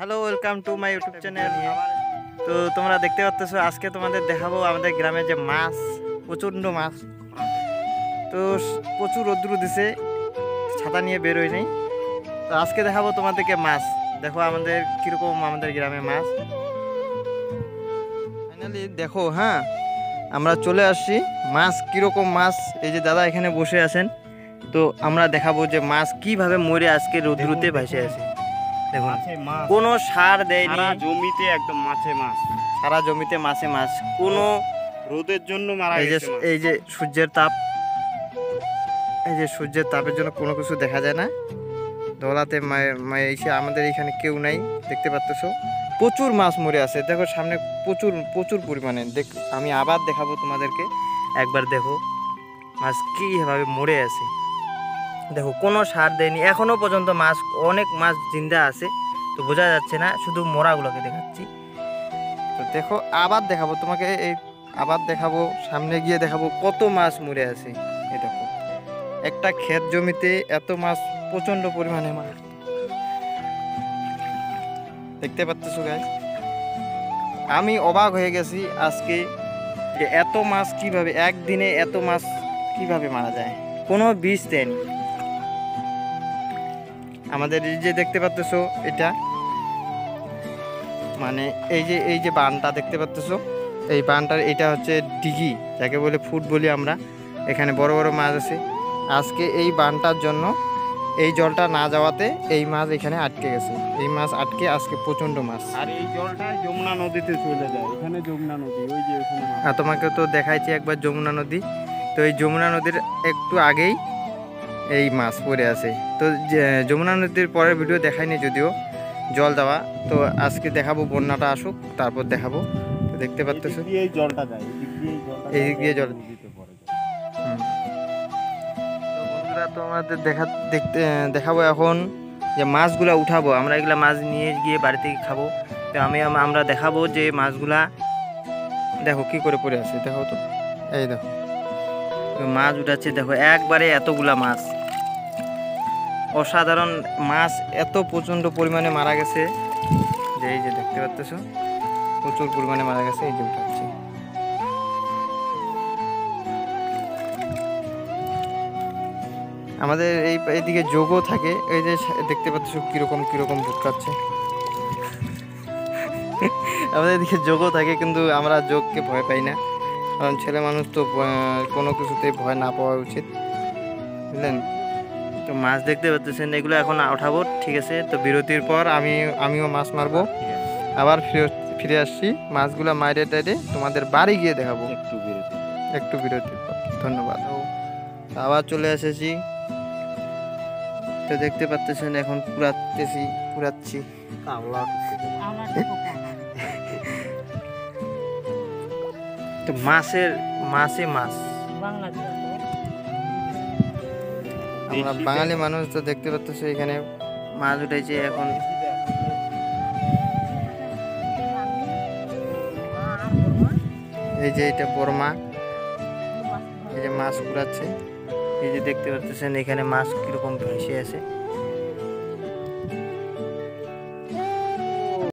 Hello, welcome to my YouTube channel. তো তোমরা দেখতে পাচ্ছ আজকে তোমাদের দেখাবো আমাদের গ্রামে যে মাছ, প্রচণ্ড মাছ। তো প্রচুর রৌদ্র দিছে, ছাতা নিয়ে বেরোয় নেই। তো আজকে দেখাবো তোমাদেরকে মাছ। দেখো আমাদের কীরকম আমাদের গ্রামে মাছ। ফাইনালি দেখো, হ্যাঁ আমরা চলে আসছি। মাছ কীরকম মাছ, এই যে দাদা এখানে বসে আছেন। তো আমরা দেখাবো যে মাছ কিভাবে মরে আজকে রৌদ্রুতে ভাসে আছে। দেখুন কোনো সার দেয়নি, জমিতে একদম মাছে মাছ, সারা জমিতে মাছে মাছ। কোনো রোদের জন্য মারা এই যে গেছে মাছ। এই যে সূর্যের তাপ, এই যে সূর্যের তাপের জন্য কোনো কিছু দেখা যায় না। দোলাতে এসে আমাদের এখানে কেউ নাই, দেখতে পাচ্ছ প্রচুর মাছ মরে আছে। দেখো সামনে প্রচুর প্রচুর পরিমাণে। আমি আবার দেখাবো তোমাদেরকে, একবার দেখো মাছ কীভাবে মরে আছে। দেখো কোনো সার দেয়নি এখনো পর্যন্ত। মাছ, অনেক মাছ জিন্দা আছে, তো বোঝা যাচ্ছে না, শুধু মরাগুলোকে দেখাচ্ছি। তো দেখো আবার দেখাবো তোমাকে, এই আবার দেখাবো, সামনে গিয়ে দেখাবো কত মাছ মরে আছে। এই দেখো একটা ক্ষেত জমিতে এত মাছ, প্রচন্ড পরিমাণে মাছ দেখতে পাচ্ছ গাইস। আমি অবাক হয়ে গেছি আজকে যে এত মাছ কিভাবে একদিনে এত মাছ কিভাবে মারা যায়, কোনো বিষ দেয়নি। আমাদের এই যে দেখতে পাচ্ছ, এটা মানে এই যে বানটা দেখতে পাচ্ছ, এই বানটার এটা হচ্ছে দিঘি, যাকে বলে ফুট বলি আমরা। এখানে বড় বড় মাছ আছে। আজকে এই বানটার জন্য, এই জলটা না যাওয়াতে এই মাছ এখানে আটকে গেছে। এই মাছ আটকে আজকে প্রচণ্ড মাছ। আর এই জলটা যমুনা নদীতে চলে যায়। এখানে যমুনা নদী, ওই যে ওখানে মাছ। আর তোমাকে তো দেখাইছি একবার যমুনা নদী। তো এই যমুনা নদীর একটু আগেই এই মাছ পড়ে আছে। তো যমুনা নদীর পরের ভিডিও দেখাইনি যদিও, জল দেওয়া। তো আজকে দেখাবো, বন্যাটা আসুক তারপর দেখাবো। তো দেখতে পাচ্ছ এই জলটা যায়, এই দিক দিয়ে জল নদীতে পড়ে যায়। তো বন্ধুরা তোমাদের দেখাবো এখন যে মাছগুলা উঠাবো আমরা। এগুলা মাছ নিয়ে গিয়ে বাড়িতে খাবো। তো আমরা দেখাবো যে মাছগুলা দেখো কি করে পড়ে আছে। দেখো তো, এই দেখো মাছ উঠাচ্ছে। দেখো একবারে এতগুলা মাছ, অসাধারণ মাছ। এত প্রচণ্ড পরিমাণে মারা গেছে যে এই যে দেখতে পাচ্ছ, প্রচুর পরিমাণে মারা গেছে। এই যে উঠাচ্ছে। আমাদের এইদিকে যোগও থাকে, এই যে দেখতে পাচ্ছ কিরকম কিরকম ভুটকাচ্ছে। আমাদের এদিকে যোগও থাকে, কিন্তু আমরা যোগকে ভয় পাই না, কারণ ছেলে মানুষ তো কোনো কিছুতে ভয় না পাওয়া উচিত, বুঝলেন। তো মাছ দেখতে পাচ্ছেন, এগুলো এখন উঠাবো, ঠিক আছে। তো বিরতির পর আমিও মাছ মারবো, আবার ফিরে আসছি। মাছগুলো মাইরে টাইরে তোমাদের বাড়ি গিয়ে দেখাবো একটু বিরতির পর। ধন্যবাদ। আবার চলে এসেছি। তো দেখতে পাচ্ছেন এখন পুরাচ্ছি। তো মাছে মাছ, আমরা বাঙালি মানুষ, তো দেখতে পাচ্ছ এখানে মাছ উঠেছে এখন। এই যে এটা বড়মা, এই যে মাছ কুড়াচ্ছে। এই যে দেখতে পাচ্ছেন এখানে মাছ কিরকম ভেসে আছে।